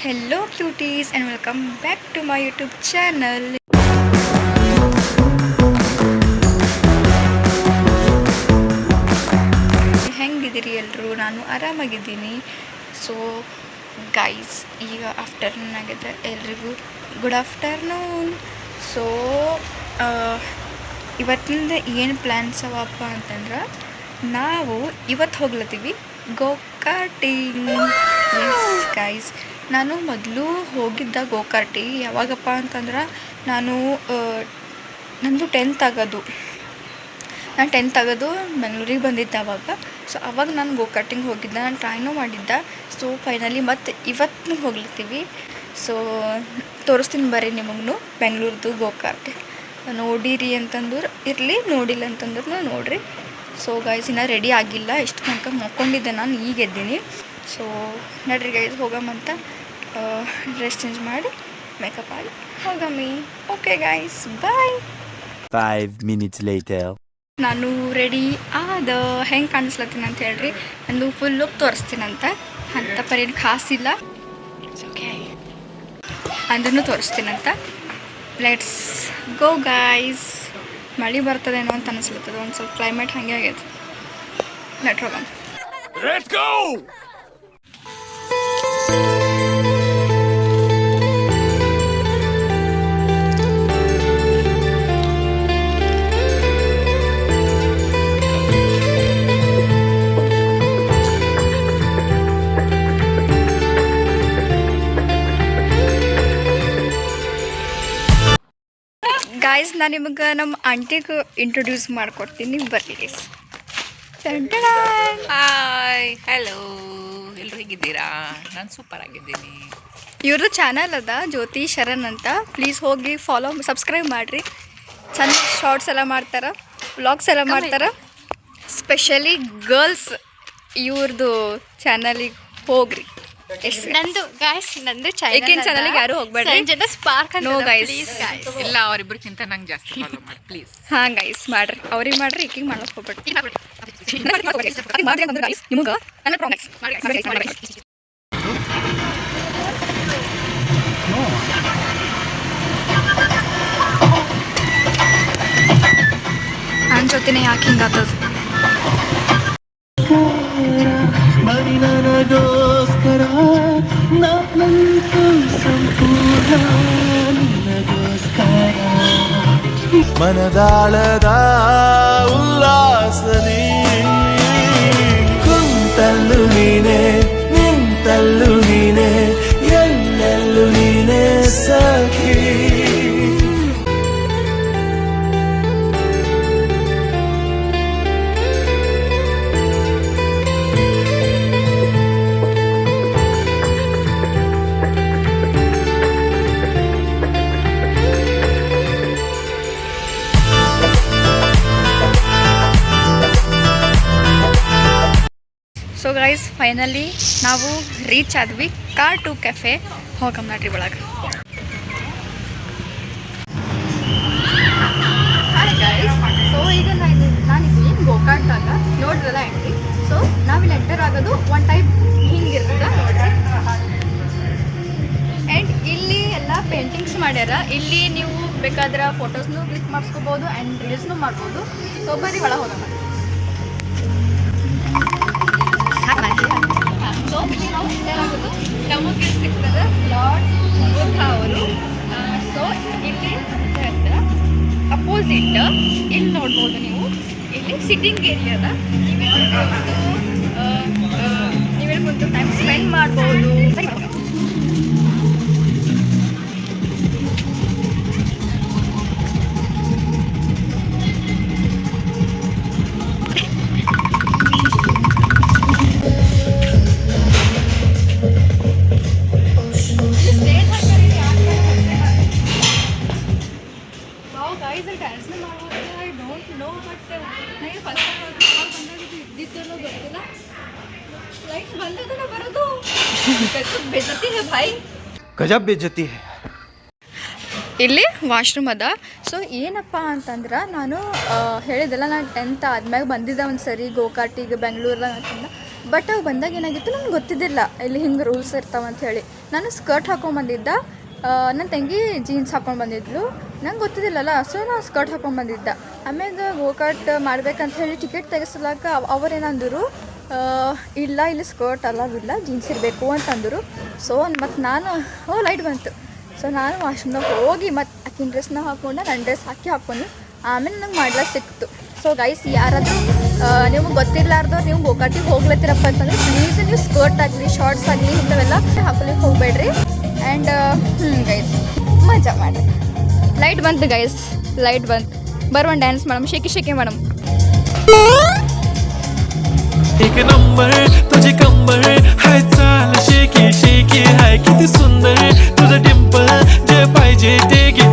Hello cuties and welcome back to my YouTube channel. ಹೆಂಗಿದ್ದೀರಿ ಎಲ್ಲರೂ? ನಾನು ಆರಾಮಾಗಿದ್ದೀನಿ. So guys, ಈಗ afternoon ಆಗಿದೆ. ಎಲ್ರಿಗೂ ಗುಡ್ ಆಫ್ಟರ್ನೂನ್. ಸೊ ಇವತ್ತಿಂದ ಏನು ಪ್ಲ್ಯಾನ್ಸ್ ಅವಪ್ಪ ಅಂತಂದ್ರೆ, ನಾವು ಇವತ್ತು ಹೋಗ್ಲತ್ತೀವಿ ಗೋಕಾರ್ಟಿಂಗ್. ಎಸ್ ಗೈಸ್, ನಾನು ಮೊದಲು ಹೋಗಿದ್ದ ಗೋಕಾರ್ಟಿ ಯಾವಾಗಪ್ಪ ಅಂತಂದ್ರೆ, ನಂದು ಟೆಂತ್ ಆಗೋದು ಬೆಂಗಳೂರಿಗೆ ಬಂದಿದ್ದೆ ಅವಾಗ. ಸೊ ಅವಾಗ ನಾನು ಗೋಕಾರ್ಟಿಂಗ್ ಹೋಗಿದ್ದೆ, ನಾನು ಟ್ರೈನೂ ಮಾಡಿದ್ದೆ. ಸೊ ಫೈನಲಿ ಮತ್ತು ಇವತ್ತು ಹೋಗ್ಲತ್ತೀವಿ. ಸೊ ತೋರಿಸ್ತೀನಿ ಬರ್ರಿ ನಿಮಗೂ ಬೆಂಗಳೂರ್ದು ಗೋಕಾರ್ಟ್. ನೋಡಿರಿ ಅಂತಂದ್ರೆ ಇರಲಿ, ನೋಡಿಲ್ಲ ಅಂತಂದ್ರೆ ನೋಡಿರಿ. ಸೊ ಗೈಸ್, ಇನ್ನೂ ರೆಡಿ ಆಗಿಲ್ಲ, ಇಷ್ಟು ತನಕ ಮಕ್ಕೊಂಡಿದ್ದೆ, ನಾನು ಈಗ ಎದ್ದೀನಿ. ಸೊ ನಡ್ರಿ ಗೈಸ್, ಹೋಗಮ್ಮಂತ ಡ್ರೆಸ್ ಚೇಂಜ್ ಮಾಡಿ ಮೇಕಪ್ ಆಗಿ ಹೋಗಮ್ಮಿ. ಓಕೆ ಗೈಸ್, ಬಾಯ್. 5 minutes later. ನಾನು ರೆಡಿ ಆದ ಹೆಂಗೆ ಕಾಣಿಸ್ಲತ್ತೀನಿ ಅಂತ ಹೇಳ್ರಿ. ನಂದು ಫುಲ್ ಲುಕ್ ತೋರಿಸ್ತೀನಂತ, ಅಂತ ಪರೇನು ಖಾಸಿಲ್ಲ ಅಂದ್ರೂ ತೋರಿಸ್ತೀನಂತ. Let's go guys. ಮಳೆ ಬರ್ತದೇನೋ ಅಂತ ಅನಿಸ್ಲತ್ತದ, ಒಂದು ಸ್ವಲ್ಪ ಕ್ಲೈಮೇಟ್ ಹಾಗೆ ಆಗೈತೆ. ಲೆಟ್ ಹೋಗಮ್ಮ. Let's go! ಗಾಯ್ಸ್, ನಾನು ನಿಮಗೆ ನಮ್ಮ ಆಂಟಿಗೆ ಇಂಟ್ರೊಡ್ಯೂಸ್ ಮಾಡಿಕೊಡ್ತೀನಿ, ಬರ್ರಿ ಗೈಸ್. ಹಾಯ್, ಹಲೋ, ಎಲ್ಲರೂ ಹೇಗಿದ್ದೀರಾ? ನಾನು ಸೂಪರ್ ಆಗಿದ್ದೀನಿ. ಇವ್ರದ್ದು ಚಾನಲ್ ಅದ ಜ್ಯೋತಿ ಶರಣ್ ಅಂತ, ಪ್ಲೀಸ್ ಹೋಗಿ ಸಬ್ಸ್ಕ್ರೈಬ್ ಮಾಡಿರಿ. ಚೆಂದ ಶಾರ್ಟ್ಸ್ ಎಲ್ಲ ಮಾಡ್ತಾರೆ, ವ್ಲಾಗ್ಸ್ ಎಲ್ಲ ಮಾಡ್ತಾರೆ. ಸ್ಪೆಷಲಿ ಗರ್ಲ್ಸ್ ಇವ್ರದ್ದು ಚಾನಲಿಗೆ ಹೋಗ್ರಿ. ನಂದು ಚಾನಲ್ಗೆ ಯಾರು ಹೋಗ್ಬೇಡ್ರಿ. ಸ್ಪಾರ್ಕ್ ನೋ ಗೈಸ್, ಇಲ್ಲ ಅವರಿಬ್ಬರಿಗಿಂತ ನಂಗೆ ಜಾಸ್ತಿ ಫಾಲೋ ಮಾಡಿ ಪ್ಲೀಸ್. ಹಾಂ ಗೈಸ್, ಮಾಡ್ರಿ, ಅವ್ರಿಗೆ ಮಾಡ್ರಿ, ಈಕಿಗೆ ಮಾಡಕ್ಕೆ ಹೋಗ್ಬೇಡ್ರಿ. ನಿಮಗೆ ನನ್ನ ಜೊತೆನೇ ಯಾಕೆ ಹಿಂಗಾತದ? ನನಗೋಸ್ಕರ ನಾನಂತೂ ಸಂಪೂರ್ಣ ನಿನಗೋಸ್ಕರ. ಮನದಾಳದ ಉಲ್ಲಾಸದಿ ಕುಂತಲ್ಲು ನೀನೆ, ನಿಂತಲ್ಲು ನೀನೆ, ಎಲ್ಲೆಲ್ಲೂ ನೀನೆ ಸಖಿ. ಸೊ ಗೈಸ್, ಫೈನಲಿ ನಾವು ರೀಚ್ ಆದ್ವಿ car2 ಕೆಫೆ. ಹೋಗಮ್ಮ ನಡ್ರಿ ಒಳಗೆ. ಹಾಯ್ ಗೈಸ್, ಸೊ ಈಗ ನಾನಿದ್ದೀನಿ ಗೋಕಾರ್ಟ್ದಾಗ, ನೋಡ್ರಲ್ಲ ಎಂಟ್ರಿ. ಸೊ ನಾವಿಲ್ಲಿ ಎಂಟರ್ ಆಗೋದು ಒನ್ ಟೈಪ್ ಹಿಂಗಿರ್ತದೆ ನೋಡ್ರಿ. ಆ್ಯಂಡ್ ಇಲ್ಲಿ ಎಲ್ಲ ಪೇಂಟಿಂಗ್ಸ್ ಮಾಡ್ಯಾರ. ಇಲ್ಲಿ ನೀವು ಬೇಕಾದ್ರೆ ಫೋಟೋಸ್ನು ಕ್ಲಿಕ್ ಮಾಡಿಸ್ಕೋಬೋದು ಆ್ಯಂಡ್ ರೀಲ್ಸ್ನು ಮಾಡ್ಬೋದು. ಸೊ ಬರೀ ಒಳಗೆ ಹೋಗೋಣ. ಸೊ ನಾವು ಎಂಟರ್ ಆಗೋದು ನಮಗೆ ಸಿಗ್ತದೆ ಲಾರ್ಡ್ ಬುದ್ಧ ಅವರು. ಸೊ ಇಲ್ಲಿ ಅಪೋಸಿಟ್ ಇಲ್ಲಿ ನೋಡ್ಬೋದು ನೀವು, ಇಲ್ಲಿ ಸಿಟ್ಟಿಂಗ್ ಏರಿಯಾದ. ನೀವೇ ಕುಂತು ಟೈಮ್ ಸ್ಪೆಂಡ್ ಮಾಡ್ಬೋದು. ಗಜಬ್ ಬೇಜತಿ. ಇಲ್ಲಿ ವಾಶ್ರೂಮ್ ಅದ. ಸೊ ಏನಪ್ಪ ಅಂತಂದ್ರೆ, ನಾನು ಹೇಳಿದೆಲ್ಲ, ನಾನು 10th ಆದ್ಮ್ಯಾಗ ಬಂದಿದ್ದೆ ಒಂದು ಸರಿ ಗೋಕಾರ್ಟಿಗೆ ಬೆಂಗಳೂರಲ್ಲಿ ಅಂತಂದ. ಬಟ್ ಅವು ಬಂದಾಗ ಏನಾಗಿತ್ತು ನನಗೆ ಗೊತ್ತಿದ್ದಿಲ್ಲ ಇಲ್ಲಿ ಹಿಂಗೆ ರೂಲ್ಸ್ ಇರ್ತಾವೆ ಅಂಥೇಳಿ. ನಾನು ಸ್ಕರ್ಟ್ ಹಾಕ್ಕೊಂಬಂದಿದ್ದ, ನನ್ನ ತಂಗಿ ಜೀನ್ಸ್ ಹಾಕ್ಕೊಂಡು ಬಂದಿದ್ಲು, ನಂಗೆ ಗೊತ್ತಿದ್ದಿಲ್ಲಲ್ಲ. ಸೊ ನಾನು ಸ್ಕರ್ಟ್ ಹಾಕ್ಕೊಂಡು ಬಂದಿದ್ದೆ. ಆಮೇಲೆ ಗೋಕಾಟ್ ಮಾಡ್ಬೇಕಂತ ಹೇಳಿ ಟಿಕೆಟ್ ತೆಗೆಸ್ಲಾಕ ಅವರೇನಂದರು, ಇಲ್ಲ ಇಲ್ಲಿ ಸ್ಕರ್ಟ್ ಅಲ್ಲವಿಲ್ಲ, ಜೀನ್ಸ್ ಇರಬೇಕು ಅಂತಂದರು. ಸೊ ಮತ್ತು ನಾನು ಲೈಟ್ ಬಂತು. ಸೊ ನಾನು ವಾಶ್ರೂಮ್ದಾಗ ಹೋಗಿ ಮತ್ತು ಆಕಿನ ಡ್ರೆಸ್ನ ಹಾಕ್ಕೊಂಡು ನನ್ನ ಡ್ರೆಸ್ ಹಾಕ್ಕೊಂಡು ಆಮೇಲೆ ನಂಗೆ ಮಾಡ್ಲಾಕ ಸಿಕ್ತು. ಸೊ ಗೈಸ್, ಯಾರಾದರೂ ನಿಮಗೆ ಗೊತ್ತಿರಲಾರ್ದವ್ರು ನೀವು ಗೋಕಾಟಿಗೆ ಹೋಗ್ಲತ್ತಿರಪ್ಪ ಅಂತಂದ್ರೆ ಪ್ಲೀಸ್ ನೀವು ಸ್ಕರ್ಟ್ ಆಗಲಿ ಶಾರ್ಟ್ಸ್ ಆಗಲಿ ಇಂಥವೆಲ್ಲ ಹಾಕೊಲಿಕ್ಕೆ ಹೋಗಬೇಡ್ರಿ. ಆ್ಯಂಡ್ ಗೈಸ್ ಮಜಾ ಮಾಡಿರಿ. ಲೈಟ್ ಬಂತು ಗೈಸ್, ಲೈಟ್ ಬಂತು. ಬರುವಂತ ಡ್ಯಾನ್ಸ್ ಮೇಡಮ್, ಶೇಕಿ ಮೇಡಮ್. एक नंबर तुझे कंबर हाय चाल शेकी शेकी हाय किती सुंदर तुझं डिंपल जे पाहिजे ते घे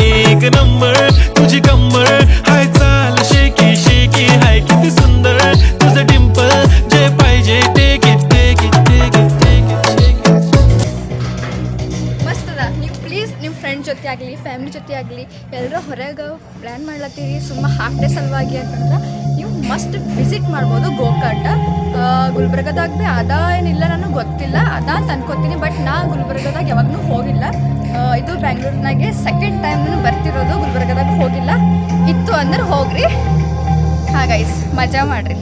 एक नंबर तुझी कंबर हाय चाल शेकी शेकी हाय किती सुंदर तुझं डिंपल जे पाहिजे ते घे ಮಸ್ತ್ ಅದ. ನೀವು ಪ್ಲೀಸ್ ನಿಮ್ಮ ಫ್ರೆಂಡ್ ಜೊತೆ ಆಗಲಿ ಫ್ಯಾಮಿಲಿ ಜೊತೆ ಆಗಲಿ ಎಲ್ಲರೂ ಹೊರಗೆ ಪ್ಲ್ಯಾನ್ ಮಾಡ್ಲತ್ತೀರಿ ಸುಮ್ಮ ಹಾಫ್ ಡೇ ಸಲುವಾಗಿ ಅಂತಂದ್ರೆ ನೀವು ಮಸ್ಟ್ ವಿಸಿಟ್ ಮಾಡ್ಬೋದು ಗೋಕಾಟ. ಗುಲ್ಬರ್ಗದಾಗ ಭೀ ಅದ ಏನಿಲ್ಲ ನನಗೆ ಗೊತ್ತಿಲ್ಲ, ಅದ ಅಂತ ಅನ್ಕೋತೀನಿ. ಬಟ್ ನಾ ಗುಲ್ಬರ್ಗದಾಗ ಯಾವಾಗೂ ಹೋಗಿಲ್ಲ. ಇದು ಬ್ಯಾಂಗ್ಳೂರ್ನಾಗೆ ಸೆಕೆಂಡ್ ಟೈಮ್ ನಾನು ಬರ್ತಿರೋದು, ಗುಲ್ಬರ್ಗದಾಗ ಹೋಗಿಲ್ಲ. ಇತ್ತು ಅಂದ್ರೆ ಹೋಗ್ರಿ. ಹಾಂ ಗೈಸ್, ಮಜಾ ಮಾಡಿರಿ.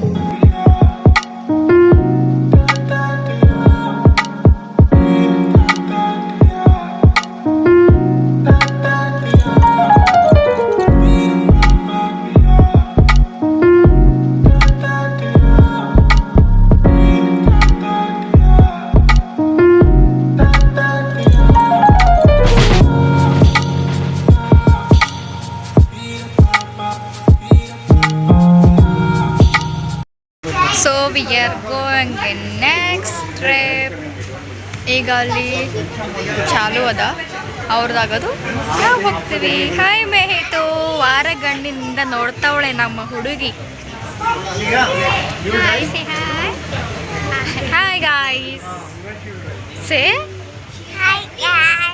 So we are going in next trip. ಈಗ ಅಲ್ಲಿ ಚಾಲು ಅದ ಅವ್ರದ್ದಾಗದು, ನಾವು ಹೋಗ್ತೀವಿ. ಹಾಯ್ ಮೆಹಿತು, ವಾರ ಗಂಡಿನಿಂದ ನೋಡ್ತಾವಳೆ ನಮ್ಮ ಹುಡುಗಿ. Hi guys, say hi guys.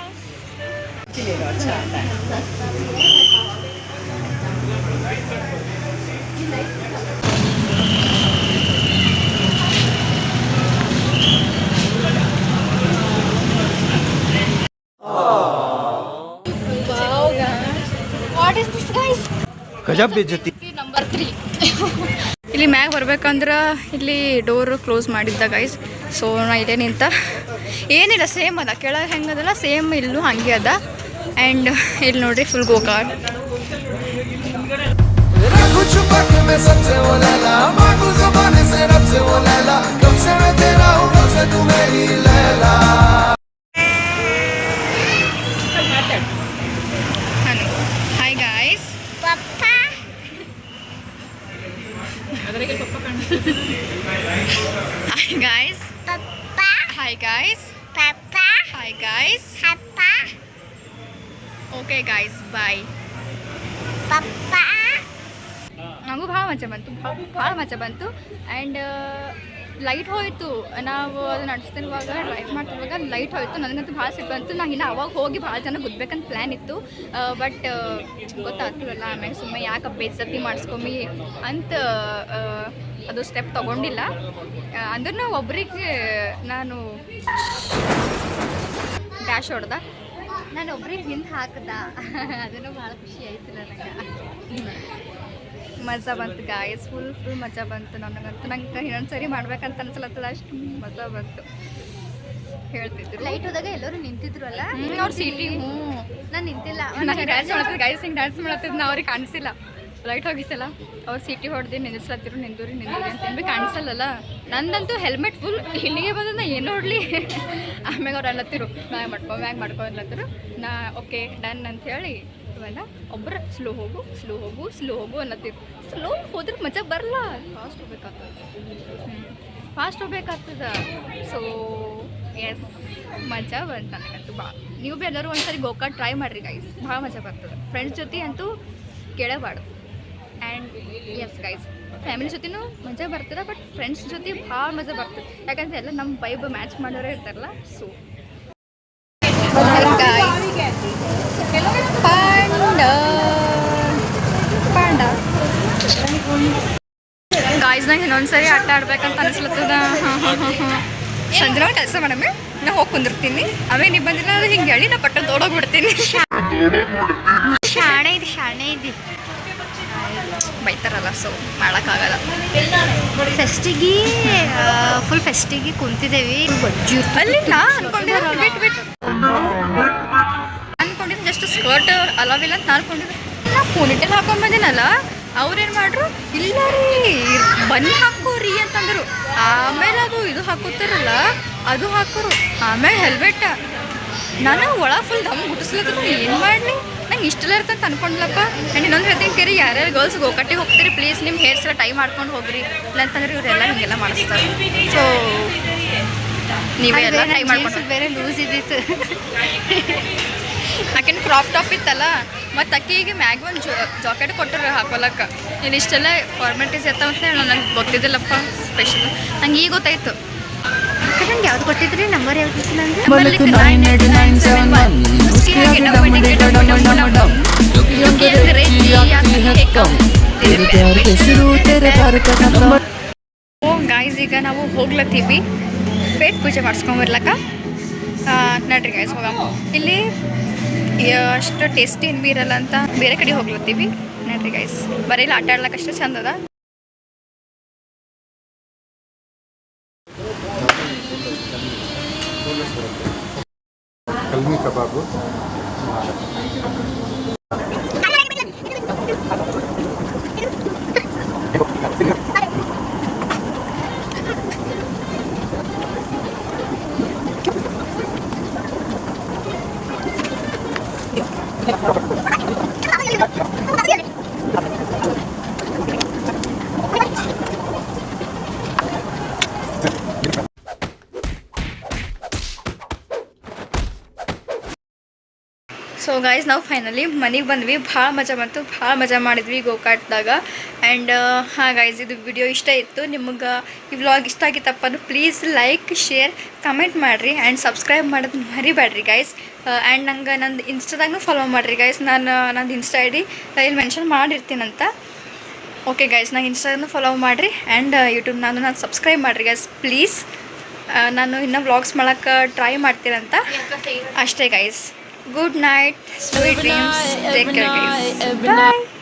What is this guys? गजब बेइज्जती. ನಂಬರ್ 3 ಇಲ್ಲಿ ಮ್ಯಾಗ ಬರ್ಬೇಕಂದ್ರೆ ಇಲ್ಲಿ ಡೋರ್ ಕ್ಲೋಸ್ ಮಾಡಿದ್ದ ಗೈಸ್. ಸೊ ನಾ ಇಲ್ಲೇ ನಿಂತ, ಏನಿಲ್ಲ ಸೇಮ್ ಅದ, ಕೆಳಗೆ ಹೆಂಗದಲ್ಲ ಸೇಮ್ ಇಲ್ಲೂ ಹಾಗೆ ಅದ. ಆ್ಯಂಡ್ ಇಲ್ಲಿ ನೋಡ್ರಿ ಫುಲ್ ಗೋಕಾಟ್. रखूं छुपा के मैं सबसे वो लैला, मांगू ज़बाने से रब से वो लैला, कब से मैं तेरा हूँ कब से तू मेरी Laila. Hi guys. Hi guys. Papa. Hi guys. Papa. Hi guys. Papa. Okay guys, bye. Papa. ನಂಗೂ ಭಾಳ ಮಜಾ ಬಂತು. ಆ್ಯಂಡ್ ಲೈಟ್ ಹೋಯಿತು. ನಾವು ಅದು ನಡೆಸ್ತಿರುವಾಗ ಡ್ರೈವ್ ಮಾಡ್ತಿರುವಾಗ ಲೈಟ್ ಹೋಯಿತು. ನನಗಂತೂ ಭಾಳ ಸಿಟ್ಟು ಬಂತು. ನಾನು ಇನ್ನು ಅವಾಗ ಹೋಗಿ ಭಾಳ ಜನ ಗುದ್ದಬೇಕಂತ ಪ್ಲ್ಯಾನ್ ಇತ್ತು. ಬಟ್ ಗೊತ್ತಾಗ್ತಿರಲ್ಲ, ಆಮೇಲೆ ಸುಮ್ಮನೆ ಯಾಕೆ ಬೇಜಾತಿ ಮಾಡಿಸ್ಕೊಮ್ಮಿ ಅಂತ ಅದು ಸ್ಟೆಪ್ ತೊಗೊಂಡಿಲ್ಲ. ಅಂದ್ರೂ ಒಬ್ರಿಗೆ ನಾನು ಡ್ಯಾಶ್ ಹೊಡೆದ, ನಾನು ಒಬ್ರಿಗೆ ಹಿಂದೆ ಹಾಕದ, ಅದನ್ನು ಭಾಳ ಖುಷಿ ಆಯ್ತು ನನಗೆ. ಮಜಾ ಬಂತು ಗಾಯ್ಸ್, ಫುಲ್ ಮಜಾ ಬಂತು. ನನಗಂತೂ ನಂಗೆ ಇನ್ನೊಂದು ಸರಿ ಮಾಡ್ಬೇಕಂತ ಅನ್ಸಲತ್ತದ, ಅಷ್ಟು ಮಜಾ ಬಂತು. ಹೇಳ್ತಿದ್ರು ಲೈಟ್ ಹೋದಾಗ ಎಲ್ಲರೂ ನಿಂತಿದ್ರು ಅಲ್ಲ, ಅವ್ರ ಸೀಟಿ. ನಾನು ನಿಂತಿಲ್ಲ. ನಾನು ಡ್ಯಾನ್ಸ್ ಮಾಡತ್ತಿದ್ದು ಗೈಸ್, ಹಿಂಗೆ ಡ್ಯಾನ್ಸ್ ಮಾಡತ್ತಿದ್ದು ನಾ ಅವ್ರಿಗೆ ಕಾಣಿಸಿಲ್ಲ. ಲೈಟ್ ಹೋಗಿತ್ತಲ್ಲ, ಅವ್ರು ಸೀಟಿ ಹೊಡೆದು ನಿಲ್ಲಿಸ್ಲತ್ತಿರು, ನಿಂದೂರಿ ಅಂತೇಳಿ ಕಾಣಿಸಲ್ಲ. ನಂದಂತೂ ಹೆಲ್ಮೆಟ್ ಫುಲ್ ಇಲ್ಲಿಗೆ ಬಂದ, ನಾ ಏನು ನೋಡಲಿ. ಆಮ್ಯಾಗ ಅವ್ರು ಅಲ್ಲತ್ತಿರು ಮ್ಯಾಗ್ ಮಾಡ್ಕೊ ಅಲ್ಲತ್ತಿರು. ನಾ ಓಕೆ ಡನ್ ಅಂಥೇಳಿ ಇವೆಲ್ಲ ಒಬ್ಬರು ಸ್ಲೋ ಹೋಗು ಅನ್ನತ್ತಿರು. ಸ್ಲೋ ಹೋದ್ರೆ ಮಜಾ ಬರಲ್ಲ, ಫಾಸ್ಟ್ ಹೋಗ್ಬೇಕಾಗ್ತದ. ಸೊ ಎಸ್, ಮಜಾ ಬಂತು ನನಗಂತೂ ಭಾಳ. ನೀವು ಭೀ ಎಲ್ಲರೂ ಒಂದ್ಸರಿ ಗೋಕಾಟ್ ಟ್ರೈ ಮಾಡಿರಿ ಗೈಸ್, ಭಾಳ ಮಜಾ ಬರ್ತದೆ. ಫ್ರೆಂಡ್ಸ್ ಜೊತೆ ಅಂತೂ ಕೇಳಬಾರ್ದು. ಆ್ಯಂಡ್ ಎಸ್ ಗೈಸ್, ಫ್ಯಾಮಿಲಿ ಜೊತೆನೂ ಮಜಾ ಬರ್ತದೆ, ಬಟ್ ಫ್ರೆಂಡ್ಸ್ ಜೊತೆ ಭಾಳ ಮಜಾ ಬರ್ತದೆ. ಯಾಕಂದರೆ ಎಲ್ಲ ನಮ್ಮ ವೈಬ್ ಮ್ಯಾಚ್ ಮಾಡೋರೇ ಇರ್ತಾರಲ್ಲ. ಸೊ ಪಾಂಡ ಗೈಸ್ ನಂಗೆ ಇನ್ನೊಂದ್ಸರಿ ಆಟ ಆಡ್ಬೇಕಂತ ಅನಿಸ್ಲತ್ತದ. ಸಂಜೆ ಕೆಲಸ ಮಾಡಮ್ಮೆ ನಾ ಹೋಗಿ ಕುಂದಿರ್ತೀನಿ, ಆಮೇಲೆ ನೀವು ಬಂದಿಲ್ಲ ಅದು ಹಿಂಗೆ ಹೇಳಿ ನಾ ಪಟ್ಟ ದೊಡ್ಡೋಗ್ಬಿಡ್ತೀನಿ. ಶಾಣೆ ಇದೆ ಬೈತಾರಲ್ಲ, ಸೊ ಮಾಡೋಕ್ಕಾಗಲ್ಲ. ಫೆಸ್ಟಿಗೆ ಫುಲ್ ಫೆಸ್ಟಿಗೆ ಕುಂತಿದ್ದೇವೆ. ಅಲ್ಲಿ ನಾ ಅನ್ಕೊಂಡಿದ್ದೆ ಜಸ್ಟ್ ಸ್ಕರ್ಟ್ ಅಲಾವಿಲ್ಲ ಅಂತ ಅನ್ಕೊಂಡಿದ್ದೆ. ನಾ ಪೋನಿಟೆಲ್ ಹಾಕೊಂಡ್ ಬಂದಿನಲ್ಲ, ಅವ್ರೇನು ಮಾಡ್ರು, ಇಲ್ಲ ರೀ ಬನ್ನಿ ಹಾಕೋರಿ ಅಂತಂದರು. ಆಮೇಲೆ ಅದು ಇದು ಹಾಕೋತಾರಲ್ಲ ಅದು ಹಾಕೋರು, ಆಮೇಲೆ ಹೆಲ್ಮೆಟ್. ನಾನು ಒಳ ಫುಲ್ ದಮ್ ಗುಟ್ಟಿಸ್ಲತ್ತ, ಏನು ಮಾಡಲಿ ನಂಗೆ ಇಷ್ಟೆಲ್ಲ ಇರ್ತಂತ ಅನ್ಕೊಂಡ್ಲಪ್ಪ. ಆ್ಯಂಡ್ ಇನ್ನೊಂದು ಹೇಳ್ತೀನಿ ಕೇರಿ, ಯಾರ್ಯಾರು ಗರ್ಲ್ಸ್ ಗೋಕಟ್ಟಿಗೆ ಹೋಗ್ತೀರಿ ಪ್ಲೀಸ್ ನಿಮ್ಮ ಹೇರ್ಸ್ ಎಲ್ಲ ಟೈ ಮಾಡ್ಕೊಂಡು ಹೋಗ್ರಿ, ಇಲ್ಲಾಂತಂದ್ರೆ ಇವರೆಲ್ಲ ಹಿಂಗೆಲ್ಲ ಮಾಡಿಸ್ತಾರೆ. ಸೊ ನೀವೇ ಎಲ್ಲ ಟೈ ಮಾಡ್ಕೊಂಡು ಬೇರೆ ಲೂಸ್ ಇದ್ದಿತ್ತು. ಆಕೆನ ಕ್ರಾಪ್ ಟಾಪ್ ಇತ್ತಲ್ಲ, ಮತ್ತು ಅಕ್ಕಿಗೆ ಮ್ಯಾಗ ಒಂದು ಜಾಕೆಟ್ ಕೊಟ್ಟರು ಹಾಕೊಳಕ್ಕೆ. ನೀನು ಇಷ್ಟೆಲ್ಲ ಫಾರ್ಮಾಲಿಟೀಸ್ ಇರ್ತಾವ ಅಂತ ಹೇಳಿ ನಂಗೆ ಗೊತ್ತಿದ್ದಿಲ್ಲಪ್ಪ. ಸ್ಪೆಷಲ್ ನಂಗೆ ಈಗ ಗೊತ್ತಾಯ್ತು. ನಂಗೆ ಯಾವ್ದು ಕೊಟ್ಟಿದ್ರಿ ನಂಬರ್ ಯಾವ್ದು ಇತ್ತು ನಂಗೆ? ಓ ಗಾಯ್ಸ್, ಈಗ ನಾವು ಹೋಗ್ಲತ್ತೀವಿ ಪೇಟ್ ಪೂಜೆ ಮಾಡಿಸ್ಕೊಂಬರ್ಲಕ್ಕ. ನಡ್ರಿ ಗಾಯ್ಸ್ ಹೋಗಮ್ಮ. ಇಲ್ಲಿ ಅಷ್ಟು ಟೇಸ್ಟಿ ಏನು ಇರಲ್ಲ ಅಂತ ಬೇರೆ ಕಡೆ ಹೋಗ್ಲತ್ತೀವಿ. ನಡ್ರಿ ಗೈಸ್, ಬರೀ ಇಲ್ಲಿ ಆಟ ಆಡ್ಲಕ್ಕಷ್ಟೇ ಚಂದ ಅದ. ಕಲ್ಮಿ ಕಬಾಬು, ಸೊ ಗೈಸ್, ನಾವು ಫೈನಲಿ ಮನೆಗೆ ಬಂದ್ವಿ. ಭಾಳ ಮಜಾ ಬಂತು, ಭಾಳ ಮಜಾ ಮಾಡಿದ್ವಿ ಗೋಕಾಟ್ದಾಗ. ಆ್ಯಂಡ್ ಹಾಂ ಗೈಸ್, ಇದು ವಿಡಿಯೋ ಇಷ್ಟ ಇತ್ತು ನಿಮಗೆ, ಈ ವ್ಲಾಗ್ ಇಷ್ಟ ಆಗಿತ್ತಪ್ಪ ಅಂದ್ರೆ ಪ್ಲೀಸ್ ಲೈಕ್, ಶೇರ್, ಕಮೆಂಟ್ ಮಾಡಿರಿ ಆ್ಯಂಡ್ ಸಬ್ಸ್ಕ್ರೈಬ್ ಮಾಡೋದು ಮರಿಬೇಡ್ರಿ ಗೈಸ್. ಆ್ಯಂಡ್ ನಂಗೆ ನಂದು ಇನ್ಸ್ಟಾದಾಗೂ ಫಾಲೋ ಮಾಡಿರಿ ಗೈಸ್. ನಂದು ಇನ್ಸ್ಟಾ ಐ ಡಿ ಇಲ್ಲಿ ಮೆನ್ಷನ್ ಮಾಡಿರ್ತೀನಂತ. ಓಕೆ ಗೈಸ್, ನಂಗೆ ಇನ್ಸ್ಟಾಗ್ರಾಮ್ನು ಫಾಲೋ ಮಾಡಿರಿ ಆ್ಯಂಡ್ ಯೂಟ್ಯೂಬ್ ನಾನು ಸಬ್ಸ್ಕ್ರೈಬ್ ಮಾಡಿರಿ ಗೈಸ್ ಪ್ಲೀಸ್. ನಾನು ಇನ್ನೂ ವ್ಲಾಗ್ಸ್ ಮಾಡೋಕ್ಕೆ ಟ್ರೈ ಮಾಡ್ತೀನಂತ ಅಷ್ಟೇ guys. Good night, sweet dreams, take care guys, bye.